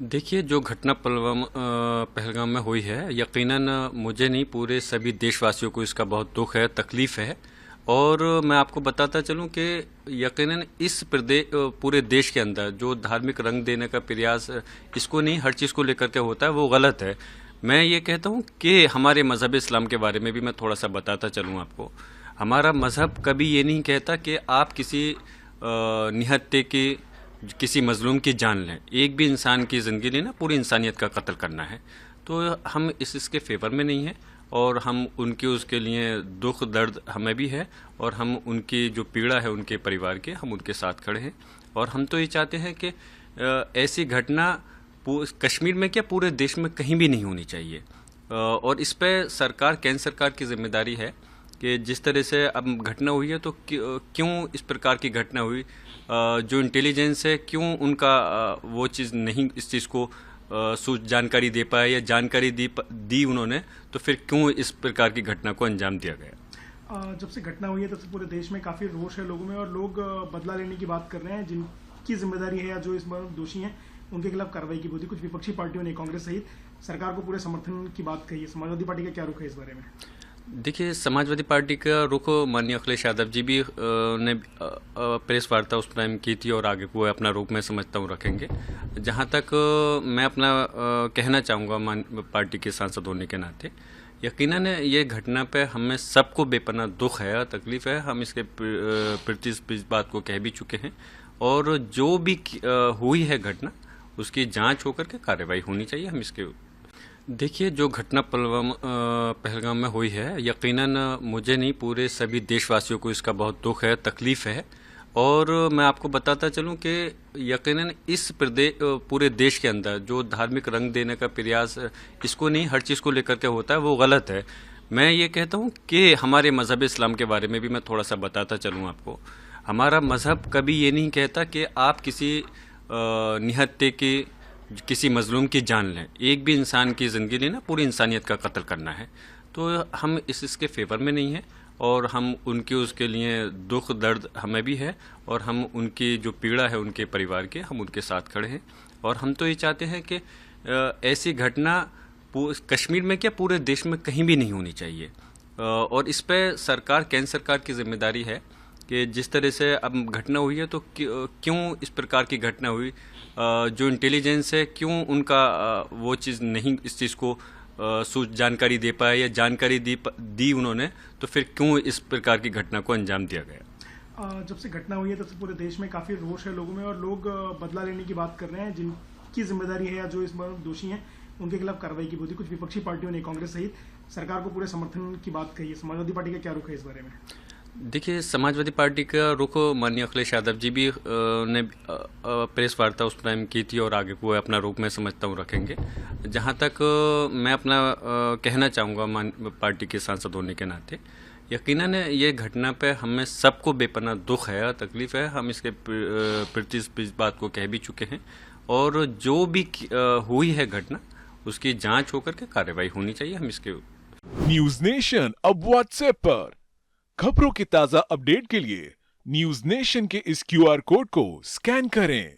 देखिए, जो घटना पहलगाम में हुई है, यकीनन मुझे नहीं, पूरे सभी देशवासियों को इसका बहुत दुख है, तकलीफ़ है। और मैं आपको बताता चलूं कि यकीनन इस पूरे देश के अंदर जो धार्मिक रंग देने का प्रयास, इसको नहीं, हर चीज़ को लेकर के होता है, वो गलत है। मैं ये कहता हूं कि हमारे मज़हब इस्लाम के बारे में भी मैं थोड़ा सा बताता चलूं आपको। हमारा मज़हब कभी ये नहीं कहता कि आप किसी निहत्थे की, किसी मजलूम की जान लें। एक भी इंसान की ज़िंदगी लेना पूरी इंसानियत का कत्ल करना है। तो हम इसके फेवर में नहीं हैं, और हम उनके उसके लिए दुख दर्द हमें भी है, और हम उनकी जो पीड़ा है उनके परिवार के, हम उनके साथ खड़े हैं। और हम तो ये चाहते हैं कि ऐसी घटना कश्मीर में क्या, पूरे देश में कहीं भी नहीं होनी चाहिए। और इस पर सरकार, केंद्र सरकार की जिम्मेदारी है कि जिस तरह से अब घटना हुई है, तो क्यों इस प्रकार की घटना हुई, जो इंटेलिजेंस है क्यों उनका वो चीज़ नहीं, इस चीज़ को जानकारी दे पाया, या जानकारी दी उन्होंने, तो फिर क्यों इस प्रकार की घटना को अंजाम दिया गया। जब से घटना हुई है तब से पूरे देश में काफी रोष है लोगों में, और लोग बदला लेने की बात कर रहे हैं। जिनकी जिम्मेदारी है या जो इस बार दोषी हैं उनके खिलाफ कार्रवाई की होती। कुछ विपक्षी पार्टियों ने, कांग्रेस सहित, सरकार को पूरे समर्थन की बात कही है। समाजवादी पार्टी का क्या रुख है इस बारे में? देखिए, समाजवादी पार्टी का रुख माननीय अखिलेश यादव जी भी ने प्रेस वार्ता उस टाइम की थी, और आगे वो अपना रुख मैं समझता हूँ रखेंगे। जहाँ तक मैं अपना कहना चाहूँगा पार्टी के सांसद होने के नाते, यकीनन ये घटना पे हमें सबको बेपनाह दुख है, तकलीफ़ है। हम इसके प्रति इस बात को कह भी चुके हैं, और जो भी हुई है घटना, उसकी जांच होकर के कार्रवाई होनी चाहिए। हम इसके देखिए, जो घटना पहलगाम में हुई है, यकीनन मुझे नहीं, पूरे सभी देशवासियों को इसका बहुत दुख है, तकलीफ़ है। और मैं आपको बताता चलूं कि यकीनन इस पूरे देश के अंदर जो धार्मिक रंग देने का प्रयास, इसको नहीं, हर चीज़ को लेकर के होता है, वो गलत है। मैं ये कहता हूं कि हमारे मज़हब इस्लाम के बारे में भी मैं थोड़ा सा बताता चलूं आपको। हमारा मज़हब कभी ये नहीं कहता कि आप किसी निहत्थे की, किसी मजलूम की जान लें। एक भी इंसान की ज़िंदगी लेना पूरी इंसानियत का कत्ल करना है। तो हम इसके फेवर में नहीं हैं, और हम उनके उसके लिए दुख दर्द हमें भी है, और हम उनकी जो पीड़ा है उनके परिवार के, हम उनके साथ खड़े हैं। और हम तो ये चाहते हैं कि ऐसी घटना कश्मीर में क्या, पूरे देश में कहीं भी नहीं होनी चाहिए। और इस पर सरकार, केंद्र सरकार की जिम्मेदारी है कि जिस तरह से अब घटना हुई है, तो क्यों इस प्रकार की घटना हुई, जो इंटेलिजेंस है क्यों उनका वो चीज़ नहीं, इस चीज़ को जानकारी दे पाया, या जानकारी दी उन्होंने, तो फिर क्यों इस प्रकार की घटना को अंजाम दिया गया। जब से घटना हुई है तब से पूरे देश में काफी रोष है लोगों में, और लोग बदला लेने की बात कर रहे हैं। जिनकी जिम्मेदारी है या जो इस बार दोषी हैं उनके खिलाफ कार्रवाई की होती। कुछ विपक्षी पार्टियों ने, कांग्रेस सहित, सरकार को पूरे समर्थन की बात कही है। समाजवादी पार्टी का क्या रुख है इस बारे में? देखिए, समाजवादी पार्टी का रुख माननीय अखिलेश यादव जी भी ने प्रेस वार्ता उस टाइम की थी, और आगे वो अपना रुख मैं समझता हूँ रखेंगे। जहाँ तक मैं अपना कहना चाहूँगा पार्टी के सांसद होने के नाते, यकीनन ये घटना पे हमें सबको बेपनाह दुख है, तकलीफ़ है। हम इसके प्रति इस बात को कह भी चुके हैं, और जो भी हुई है घटना, उसकी जांच होकर के कार्रवाई होनी चाहिए। हम इसके न्यूज नेशन अब व्हाट्सएप पर खबरों के ताजा अपडेट के लिए न्यूज नेशन के इस क्यूआर कोड को स्कैन करें